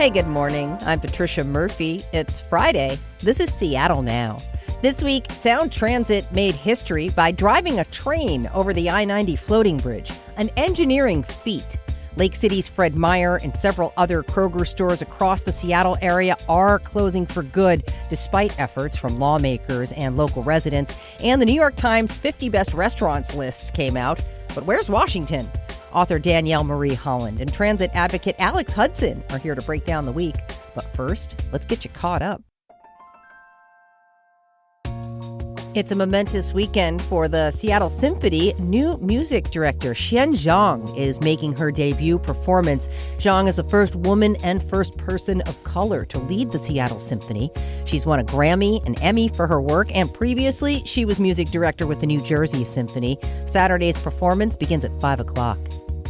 Hey, good morning. I'm Patricia Murphy. It's Friday. This is Seattle Now. This week, Sound Transit made history by driving a train over the I-90 floating bridge, an engineering feat. Lake City's Fred Meyer and several other Kroger stores across the Seattle area are closing for good, despite efforts from lawmakers and local residents. And the New York Times 50 Best Restaurants lists came out. But where's Washington? Author Danielle Marie Holland and transit advocate Alex Hudson are here to break down the week. But first, let's get you caught up. It's a momentous weekend for the Seattle Symphony. New music director Xian Zhang is making her debut performance. Zhang is the first woman and first person of color to lead the Seattle Symphony. She's won a Grammy, an Emmy for her work, and previously she was music director with the New Jersey Symphony. Saturday's performance begins at 5 o'clock.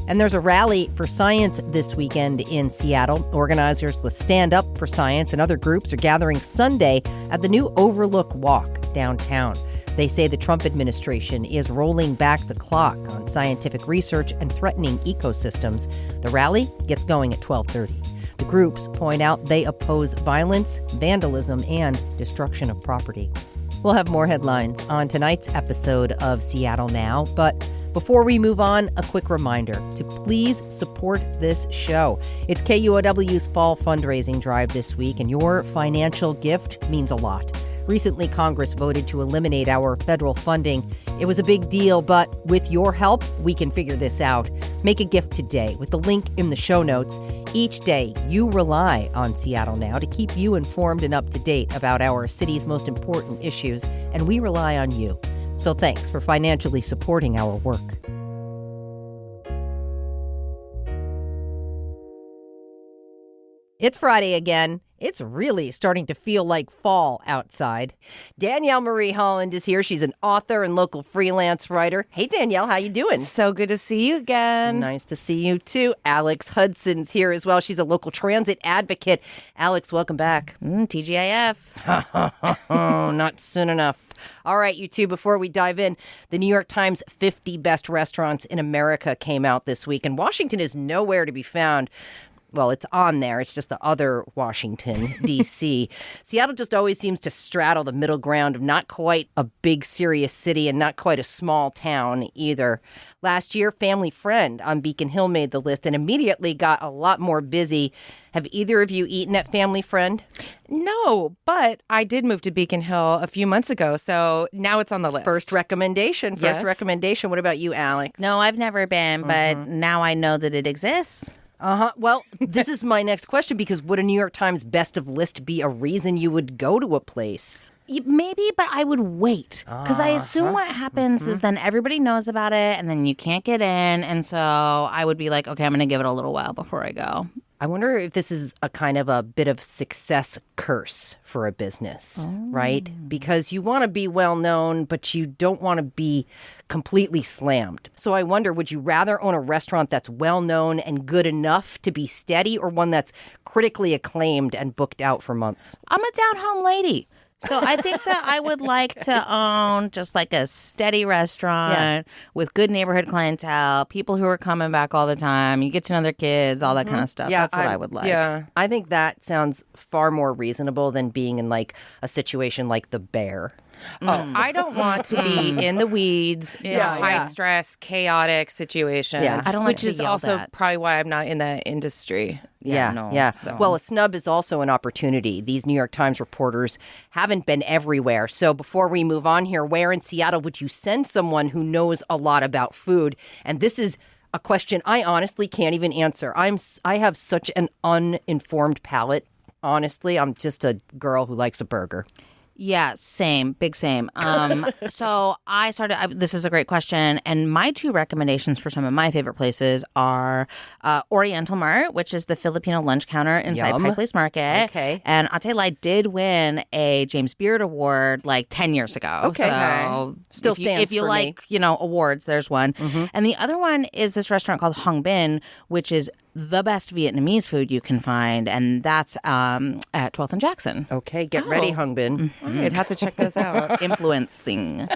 And there's a rally for science this weekend in Seattle. Organizers with Stand Up for Science and other groups are gathering Sunday at the new Overlook Walk downtown. They say the Trump administration is rolling back the clock on scientific research and threatening ecosystems. The rally gets going at 12:30. The groups point out they oppose violence, vandalism, and destruction of property. We'll have more headlines on tonight's episode of Seattle Now, but before we move on, a quick reminder to please support this show. It's KUOW's fall fundraising drive this week, and your financial gift means a lot. Recently, Congress voted to eliminate our federal funding. It was a big deal, but with your help, we can figure this out. Make a gift today with the link in the show notes. Each day, you rely on Seattle Now to keep you informed and up to date about our city's most important issues, and we rely on you. So thanks for financially supporting our work. It's Friday again. It's really starting to feel like fall outside. Danielle Marie Holland is here. She's an author and local freelance writer. Hey, Danielle, how you doing? So good to see you again. Nice to see you, too. Alex Hudson's here as well. She's a local transit advocate. Alex, welcome back. TGIF. Oh, not soon enough. All right, you two, before we dive in, the New York Times 50 Best Restaurants in America came out this week, and Washington is nowhere to be found. Well, it's on there. It's just the other Washington, D.C. Seattle just always seems to straddle the middle ground of not quite a big, serious city and not quite a small town either. Last year, Family Friend on Beacon Hill made the list and immediately got a lot more busy. Have either of you eaten at Family Friend? No, but I did move to Beacon Hill a few months ago, so now it's on the list. First recommendation. Recommendation. What about you, Alex? No, I've never been, but now I know that it exists. Well, this is my next question, because would a New York Times best of list be a reason you would go to a place? Maybe, but I would wait. Because I assume what happens is then everybody knows about it, and then you can't get in. And so I would be like, okay, I'm going to give it a little while before I go. I wonder if this is a kind of a bit of success curse for a business, right? Because you want to be well known, but you don't want to be completely slammed. So I wonder, would you rather own a restaurant that's well known and good enough to be steady, or one that's critically acclaimed and booked out for months? I'm a down-home lady. So I think that I would like to own just like a steady restaurant with good neighborhood clientele, people who are coming back all the time. You get to know their kids, all that kind of stuff. That's what I would like. Yeah, I think that sounds far more reasonable than being in like a situation like the Bear. Oh, I don't want to be in the weeds in a high-stress, chaotic situation, I don't like which to is yell also that. probably why I'm not in that industry. So. Well, a snub is also an opportunity. These New York Times reporters haven't been everywhere. So before we move on here, where in Seattle would you send someone who knows a lot about food? And this is a question I honestly can't even answer. I have such an uninformed palate. Honestly, I'm just a girl who likes a burger. Yeah, same, big same. So I started, this is a great question, and my two recommendations for some of my favorite places are Oriental Mart, which is the Filipino lunch counter inside Pike Place Market. Okay. And I'll tell you, I did win a James Beard Award like 10 years ago. Okay. So Still stands if you for like, me. awards, there's one. And the other one is this restaurant called Hong Bin, which is the best Vietnamese food you can find, and that's at 12th and Jackson. Okay, get ready, Hung Bin. All right, have to check those out. Influencing.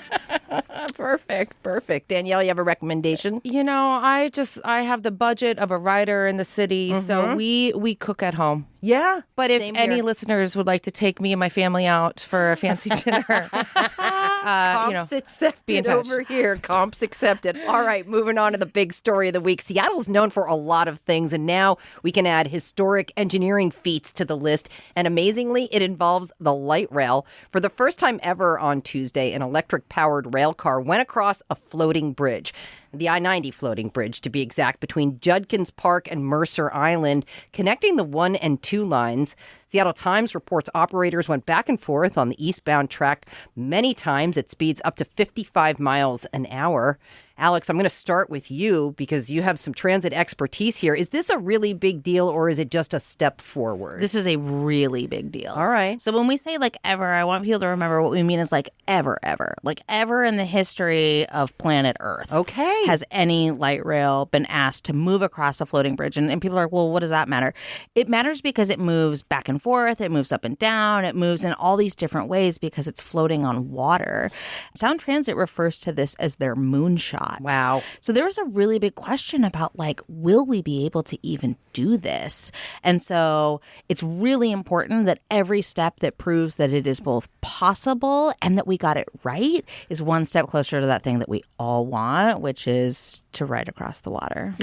Perfect. Danielle, you have a recommendation? I have the budget of a writer in the city, so we cook at home. Yeah. But if same any here. listeners would like to take me and my family out for a fancy dinner, Comps be in accepted touch. over here. Comps accepted. All right, moving on to the big story of the week. Seattle's known for a lot of things, and now we can add historic engineering feats to the list. And amazingly, it involves the light rail. For the first time ever on Tuesday, an electric-powered rail car went across a floating bridge. The I-90 floating bridge, to be exact, between Judkins Park and Mercer Island, connecting the 1 and 2 lines. Seattle Times reports operators went back and forth on the eastbound track many times at speeds up to 55 miles an hour. Alex, I'm going to start with you because you have some transit expertise here. Is this a really big deal or is it just a step forward? This is a really big deal. All right. So when we say like ever, I want people to remember what we mean is like ever. Like ever in the history of planet Earth. Okay. Has any light rail been asked to move across a floating bridge? And people are like, well, what does that matter? It matters because it moves back and forth. It moves up and down. It moves in all these different ways because it's floating on water. Sound Transit refers to this as their moonshot. Wow. So there was a really big question about like, will we be able to even do this? And so it's really important that every step that proves that it is both possible and that we got it right is one step closer to that thing that we all want, which is to ride across the water.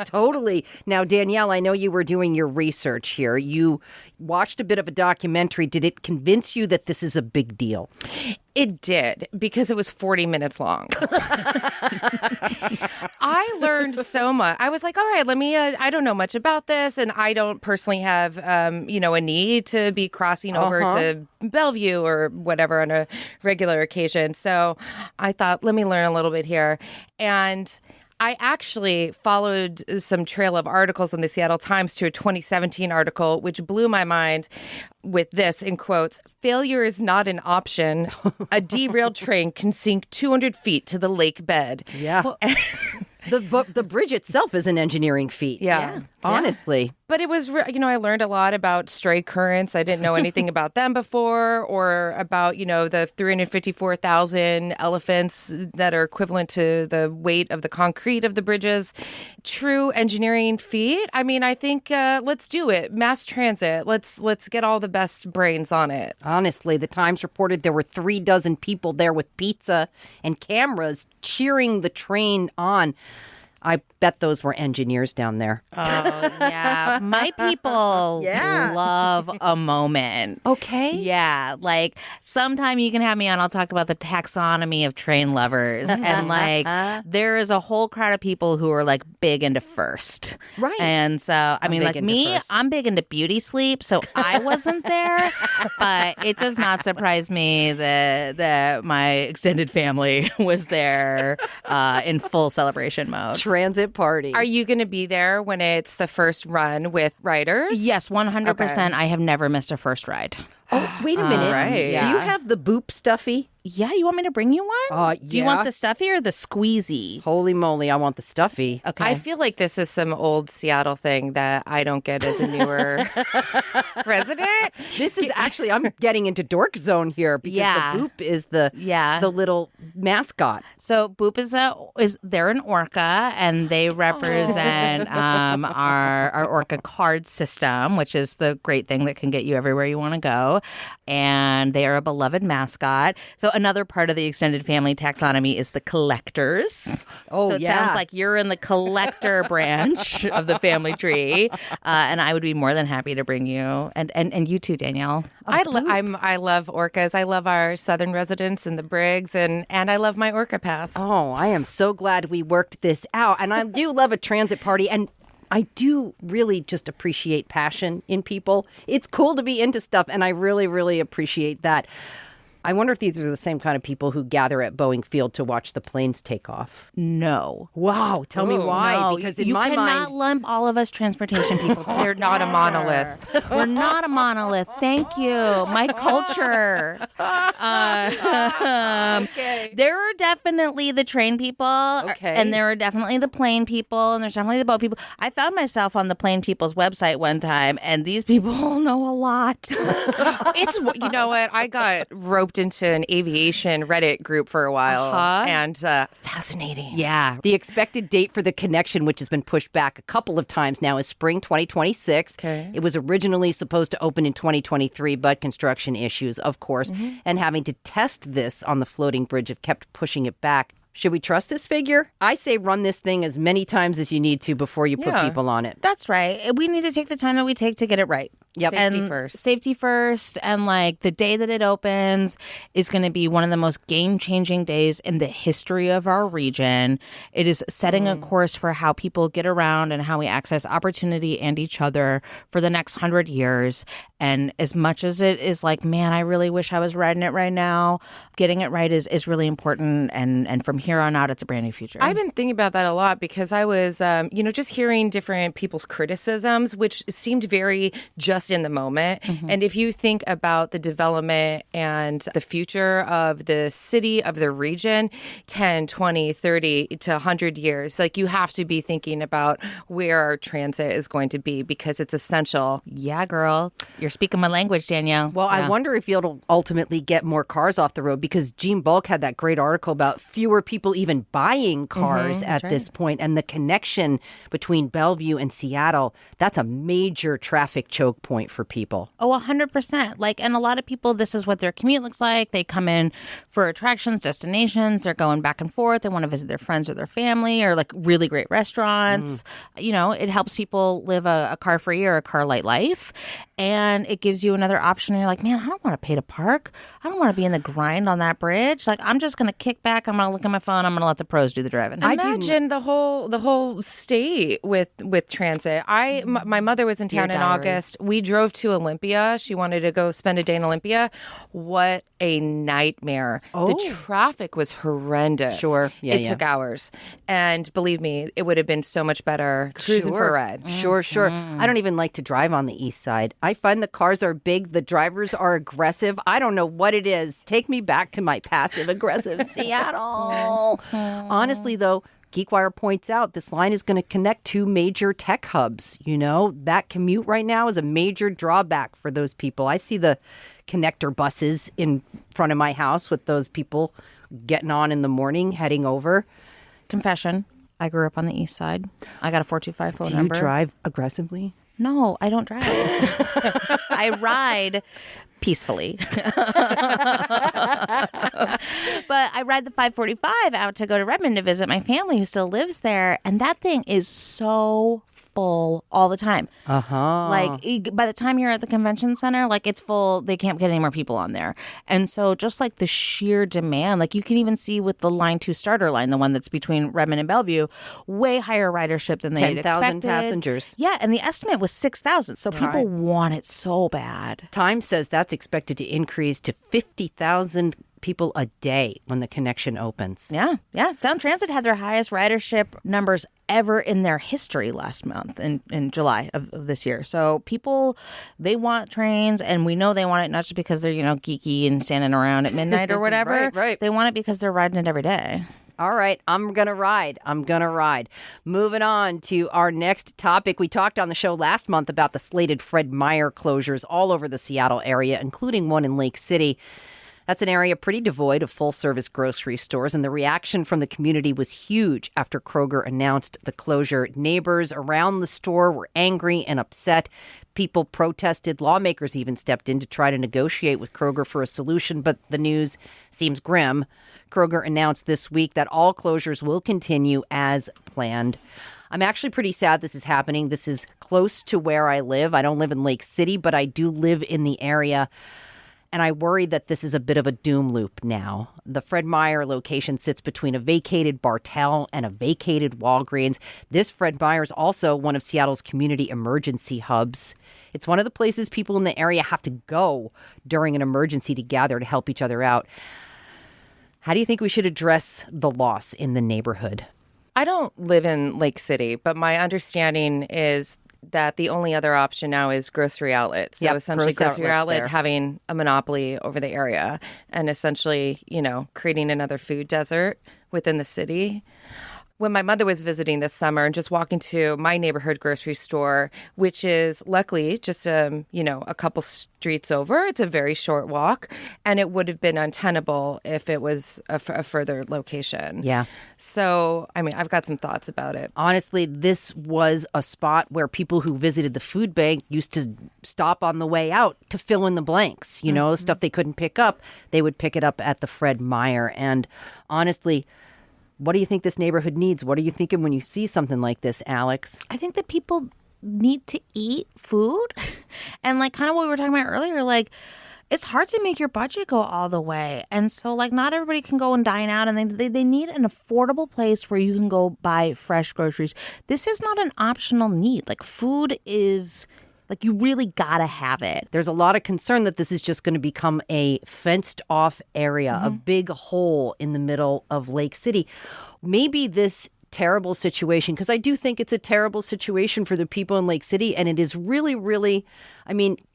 Totally. Now, Danielle, I know you were doing your research here. You watched a bit of a documentary. Did it convince you that this is a big deal? It did, because it was 40 minutes long. I learned so much. I was like, all right, let me, I don't know much about this, and I don't personally have, a need to be crossing over to Bellevue or whatever on a regular occasion. So I thought, let me learn a little bit here. And I actually followed some trail of articles in the Seattle Times to a 2017 article, which blew my mind with this, in quotes, "Failure is not an option. A derailed train can sink 200 feet to the lake bed." Yeah. The bridge itself is an engineering feat. Yeah. Honestly. But it was, I learned a lot about stray currents. I didn't know anything about them before, or about, the 354,000 elephants that are equivalent to the weight of the concrete of the bridges. True engineering feat. I mean, I think let's do it. Mass transit. Let's get all the best brains on it. Honestly, the Times reported there were 36 people there with pizza and cameras cheering the train on. I bet those were engineers down there. Oh, yeah. My people love a moment. Okay. Yeah. Like, sometime you can have me on. I'll talk about the taxonomy of train lovers. And, like, there is a whole crowd of people who are, like, big into first. Right. And so, I mean, like me, first. I'm big into beauty sleep. So I wasn't there. But it does not surprise me that my extended family was there in full celebration mode. Transit party. Are you going to be there when it's the first run with riders? Yes, 100%. Okay. I have never missed a first ride. Oh, wait a minute. Right. Do you have the Boop stuffy? Yeah, you want me to bring you one? Do you yeah. want the stuffy or the squeezy? Holy moly, I want the stuffy. Okay. I feel like this is some old Seattle thing that I don't get as a newer resident. This is actually, I'm getting into dork zone here because the Boop is the little mascot. So Boop is they're an orca, and they represent our orca card system, which is the great thing that can get you everywhere you want to go. And they are a beloved mascot. So another part of the extended family taxonomy is the collectors. Oh, so it sounds like you're in the collector branch of the family tree. And I would be more than happy to bring you. And you too, Danielle. I love orcas. I love our southern residents and the Briggs, and I love my orca pass. Oh, I am so glad we worked this out. And I do love a transit party. And I do really just appreciate passion in people. It's cool to be into stuff, and I really, really appreciate that. I wonder if these are the same kind of people who gather at Boeing Field to watch the planes take off. No. Wow. Tell me why. No, because in you my cannot mind, lump all of us transportation people together. They're not a monolith. We're not a monolith. Thank you. My culture. There are definitely the train people. Okay. And there are definitely the plane people. And there's definitely the boat people. I found myself on the plane people's website one time, and these people know a lot. It's, you know what? I got roped into an aviation Reddit group for a while, and fascinating. yeah. The expected date for the connection, which has been pushed back a couple of times now, is spring 2026. Okay. It was originally supposed to open in 2023, but construction issues, of course, and having to test this on the floating bridge have kept pushing it back. Should we trust this figure? I say run this thing as many times as you need to before you put people on it. That's right. We need to take the time that we take to get it right. Yep. Safety first. Safety first. And like the day that it opens is going to be one of the most game-changing days in the history of our region. It is setting a course for how people get around and how we access opportunity and each other for the next 100 years. And as much as it is like, man, I really wish I was riding it right now, getting it right is really important. And from here on out, it's a brand new future. I've been thinking about that a lot because I was, just hearing different people's criticisms, which seemed very just in the moment. And if you think about the development and the future of the city, of the region, 10, 20, 30 to 100 years, like you have to be thinking about where our transit is going to be because it's essential. Yeah, girl. You're speaking my language, Danielle. Well, I wonder if you'll ultimately get more cars off the road because Gene Bulk had that great article about fewer people even buying cars at this point, and the connection between Bellevue and Seattle, that's a major traffic choke point for people. Oh, 100%. Like, and a lot of people, this is what their commute looks like. They come in for attractions, destinations. They're going back and forth. They want to visit their friends or their family or like really great restaurants. You know, it helps people live a car-free or a car-light life. And it gives you another option. And you're like, man, I don't want to pay to park. I don't want to be in the grind on that bridge. Like, I'm just going to kick back. I'm going to look at my phone. I'm going to let the pros do the driving. Imagine the whole state with transit. My mother was in town in August. We drove to Olympia. She wanted to go spend a day in Olympia. What a nightmare. The traffic was horrendous. Sure. Yeah, it took hours. And believe me, it would have been so much better cruising for red. Sure. I don't even like to drive on the east side. I find the cars are big. The drivers are aggressive. I don't know what it is. Take me back to my passive-aggressive Seattle. Honestly, though, GeekWire points out this line is going to connect two major tech hubs. You know, that commute right now is a major drawback for those people. I see the connector buses in front of my house with those people getting on in the morning, heading over. Confession, I grew up on the east side. I got a 425 phone number. Do you drive aggressively? No, I don't drive. I ride peacefully. But I ride the 545 out to go to Redmond to visit my family who still lives there. And that thing is so full all the time. Like by the time you're at the convention center, like it's full. They can't get any more people on there. And so just like the sheer demand, like you can even see with the Line 2 starter line, the one that's between Redmond and Bellevue, way higher ridership than they had expected. 10,000 passengers. Yeah, and the estimate was 6,000. So people want it so bad. Time says that's expected to increase to 50,000 people a day when the connection opens. Yeah. Sound Transit had their highest ridership numbers ever in their history last month in July of this year. So people, they want trains, and we know they want it not just because they're, geeky and standing around at midnight or whatever. Right. They want it because they're riding it every day. All right, I'm going to ride. Moving on to our next topic. We talked on the show last month about the slated Fred Meyer closures all over the Seattle area, including one in Lake City. That's an area pretty devoid of full-service grocery stores, and the reaction from the community was huge after Kroger announced the closure. Neighbors around the store were angry and upset. People protested. Lawmakers even stepped in to try to negotiate with Kroger for a solution, but the news seems grim. Kroger announced this week that all closures will continue as planned. I'm actually pretty sad this is happening. This is close to where I live. I don't live in Lake City, but I do live in the area. And I worry that this is a bit of a doom loop now. The Fred Meyer location sits between a vacated Bartell and a vacated Walgreens. This Fred Meyer is also one of Seattle's community emergency hubs. It's one of the places people in the area have to go during an emergency to gather to help each other out. How do you think we should address the loss in the neighborhood? I don't live in Lake City, but my understanding is that the only other option now is grocery outlets. So essentially grocery outlet having a monopoly over the area and essentially, creating another food desert within the city. When my mother was visiting this summer and just walking to my neighborhood grocery store, which is luckily just a couple streets over, it's a very short walk, and it would have been untenable if it was a further location. Yeah. So, I've got some thoughts about it. Honestly, this was a spot where people who visited the food bank used to stop on the way out to fill in the blanks. Stuff they couldn't pick up, they would pick it up at the Fred Meyer. And honestly, what do you think this neighborhood needs? What are you thinking when you see something like this, Alex? I think that people need to eat food. And kind of what we were talking about earlier, it's hard to make your budget go all the way. And so not everybody can go and dine out, and they need an affordable place where you can go buy fresh groceries. This is not an optional need. Food is... you really gotta have it. There's a lot of concern that this is just going to become a fenced-off area, a big hole in the middle of Lake City. Maybe this terrible situation, because I do think it's a terrible situation for the people in Lake City, and it is really, really,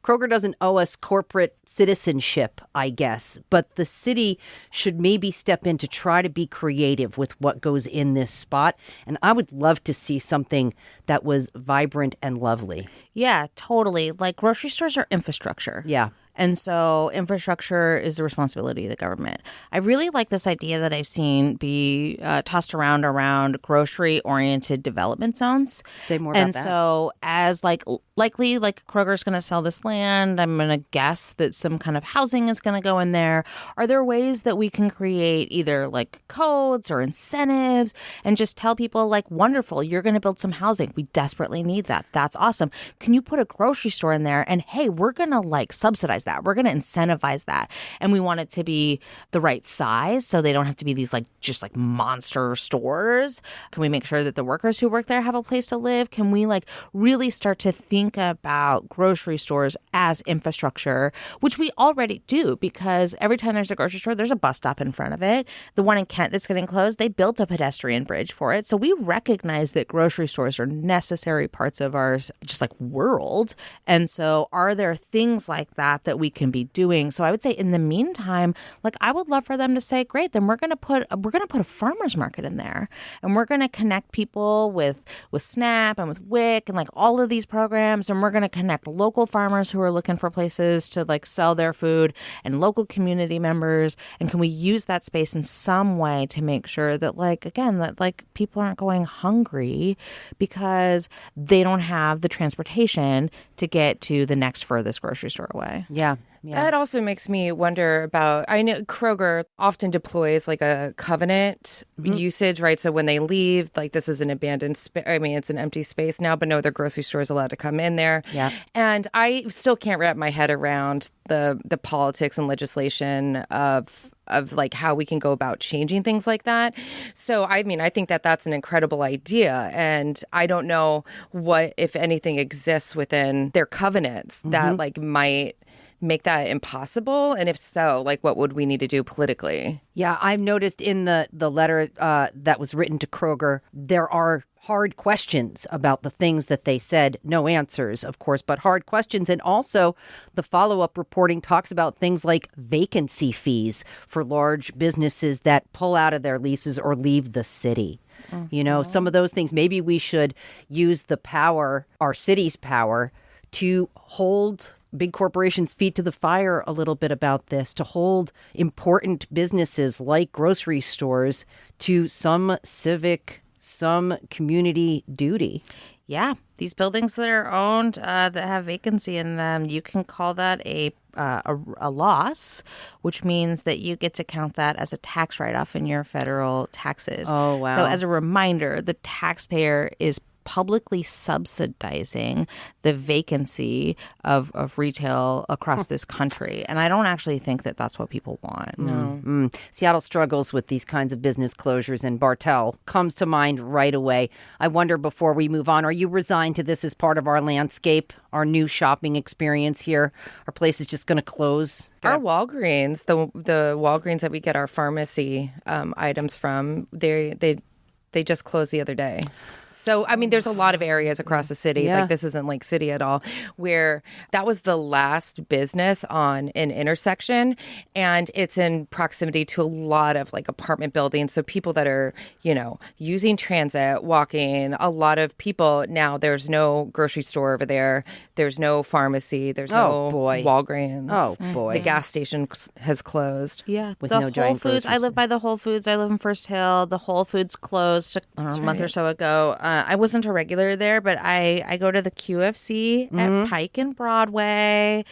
Kroger doesn't owe us corporate citizenship, I guess, but the city should maybe step in to try to be creative with what goes in this spot, and I would love to see something that was vibrant and lovely. Yeah, totally. Grocery stores are infrastructure. Yeah. And so infrastructure is the responsibility of the government. I really like this idea that I've seen be tossed around grocery-oriented development zones. Say more about that. And so as likely Kroger's going to sell this land, I'm going to guess that some kind of housing is going to go in there. Are there ways that we can create either codes or incentives and just tell people wonderful, you're going to build some housing. We desperately need that. That's awesome. Can you put a grocery store in there? And hey, we're going to subsidize that. We're going to incentivize that. And we want it to be the right size so they don't have to be these just monster stores. Can we make sure that the workers who work there have a place to live? Can we really start to think about grocery stores as infrastructure, which we already do, because every time there's a grocery store, there's a bus stop in front of it. The one in Kent that's getting closed, they built a pedestrian bridge for it. So we recognize that grocery stores are necessary parts of our world. And so are there things like that we can be doing? So I would say in the meantime, I would love for them to say, great, then we're going to put a farmer's market in there, and we're going to connect people with SNAP and with WIC and all of these programs, and we're going to connect local farmers who are looking for places to sell their food and local community members. And can we use that space in some way to make sure that people aren't going hungry because they don't have the transportation to get to the next furthest grocery store away? Yeah. That also makes me wonder about, I know Kroger often deploys a covenant usage, right? So when they leave, this is an abandoned space. It's an empty space now, but no other grocery store is allowed to come in there. Yeah. And I still can't wrap my head around the politics and legislation of how we can go about changing things like that. So, I think that that's an incredible idea. And I don't know what, if anything, exists within their covenants that might make that impossible? And if so, what would we need to do politically? Yeah, I've noticed in the letter that was written to Kroger, there are hard questions about the things that they said. No answers, of course, but hard questions. And also the follow-up reporting talks about things like vacancy fees for large businesses that pull out of their leases or leave the city. Some of those things, maybe we should use the power, our city's power, to hold big corporations' feet to the fire a little bit about this, to hold important businesses like grocery stores to some civic, some community duty. Yeah, these buildings that are owned that have vacancy in them, you can call that a loss, which means that you get to count that as a tax write-off in your federal taxes. Oh, wow. So as a reminder, the taxpayer is publicly subsidizing the vacancy of retail across this country. And I don't actually think that that's what people want. No. Seattle struggles with these kinds of business closures, and Bartell comes to mind right away. I wonder, before we move on, are you resigned to this as part of our landscape, our new shopping experience here? Our place is just going to close? Our Walgreens, the Walgreens that we get our pharmacy items from, they just closed the other day. So, I mean, there's a lot of areas across the city, like this isn't Lake City at all, where that was the last business on an intersection, and it's in proximity to a lot of like apartment buildings. So people that are, using transit, walking, a lot of people now, there's no grocery store over there. There's no pharmacy. There's no Walgreens. Oh, boy. The gas station has closed. Yeah. With the no Whole giant Foods. grocery I live by the Whole Foods. I live in First Hill. The Whole Foods closed a month or so ago. I wasn't a regular there, but I go to the QFC at Pike and Broadway.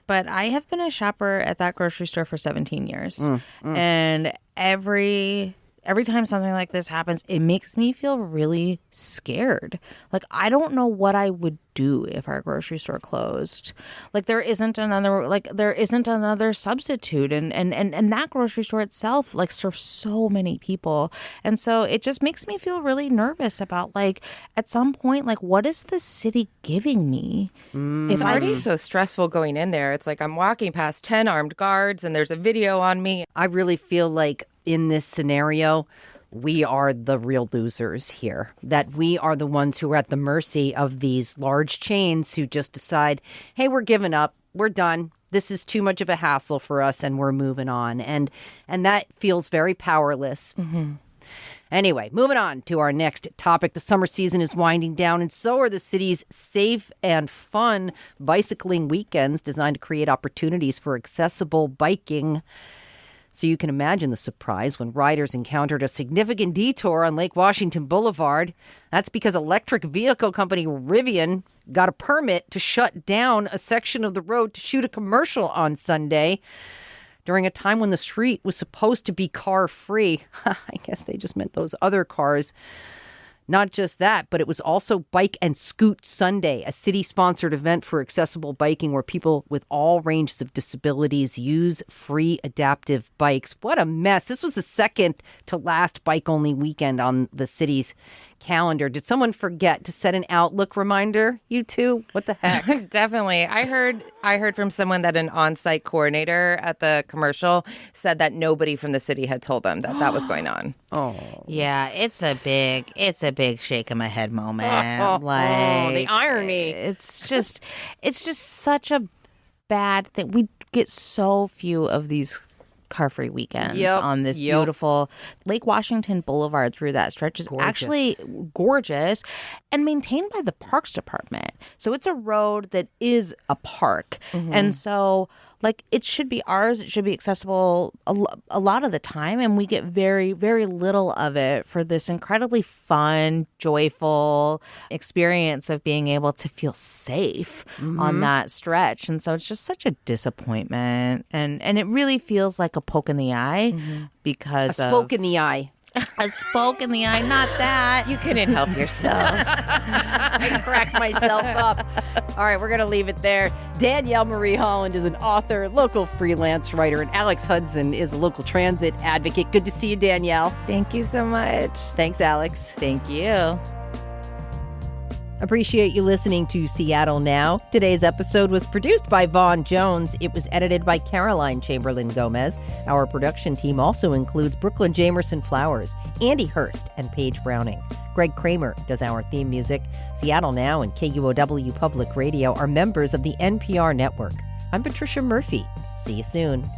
But I have been a shopper at that grocery store for 17 years. And every time something like this happens, it makes me feel really scared. Like, I don't know what I would do if our grocery store closed. Like, there isn't another substitute. And that grocery store itself, like, serves so many people. And so it just makes me feel really nervous about, like, at some point, like, what is the city giving me? It's already so stressful going in there. It's like I'm walking past 10 armed guards and there's a video on me. I really feel like in this scenario, we are the real losers here, that we are the ones who are at the mercy of these large chains who just decide, hey, we're giving up. We're done. This is too much of a hassle for us, and we're moving on. And that feels very powerless. Anyway, moving on to our next topic. The summer season is winding down, and so are the city's safe and fun bicycling weekends designed to create opportunities for accessible biking. So you can imagine the surprise when riders encountered a significant detour on Lake Washington Boulevard. That's because electric vehicle company Rivian got a permit to shut down a section of the road to shoot a commercial on Sunday during a time when the street was supposed to be car-free. I guess they just meant those other cars. Not just that, but it was also Bike and Scoot Sunday, a city-sponsored event for accessible biking where people with all ranges of disabilities use free adaptive bikes. What a mess. This was the second to last bike-only weekend on the city's calendar. Did someone forget to set an Outlook reminder? You two? What the heck? Definitely. I heard from someone that an on-site coordinator at the commercial said that nobody from the city had told them that was going on. Oh. Yeah, it's a big shake of my head moment. The irony. It's just such a bad thing. We get so few of these car-free weekends on this beautiful Lake Washington Boulevard through that stretch is actually gorgeous and maintained by the Parks Department. So it's a road that is a park. And so, like, it should be ours. It should be accessible a lot of the time. And we get very, very little of it for this incredibly fun, joyful experience of being able to feel safe on that stretch. And so it's just such a disappointment. And it really feels like a poke in the eye because a spoke in the eye. A spoke in the eye, not that. You couldn't help yourself. I cracked myself up. All right, we're going to leave it there. Danielle Marie Holland is an author, local freelance writer, and Alex Hudson is a local transit advocate. Good to see you, Danielle. Thank you so much. Thanks, Alex. Thank you. Appreciate you listening to Seattle Now. Today's episode was produced by Vaughn Jones. It was edited by Caroline Chamberlain Gomez. Our production team also includes Brooklyn Jamerson Flowers, Andy Hurst, and Paige Browning. Greg Kramer does our theme music. Seattle Now and KUOW Public Radio are members of the NPR network. I'm Patricia Murphy. See you soon.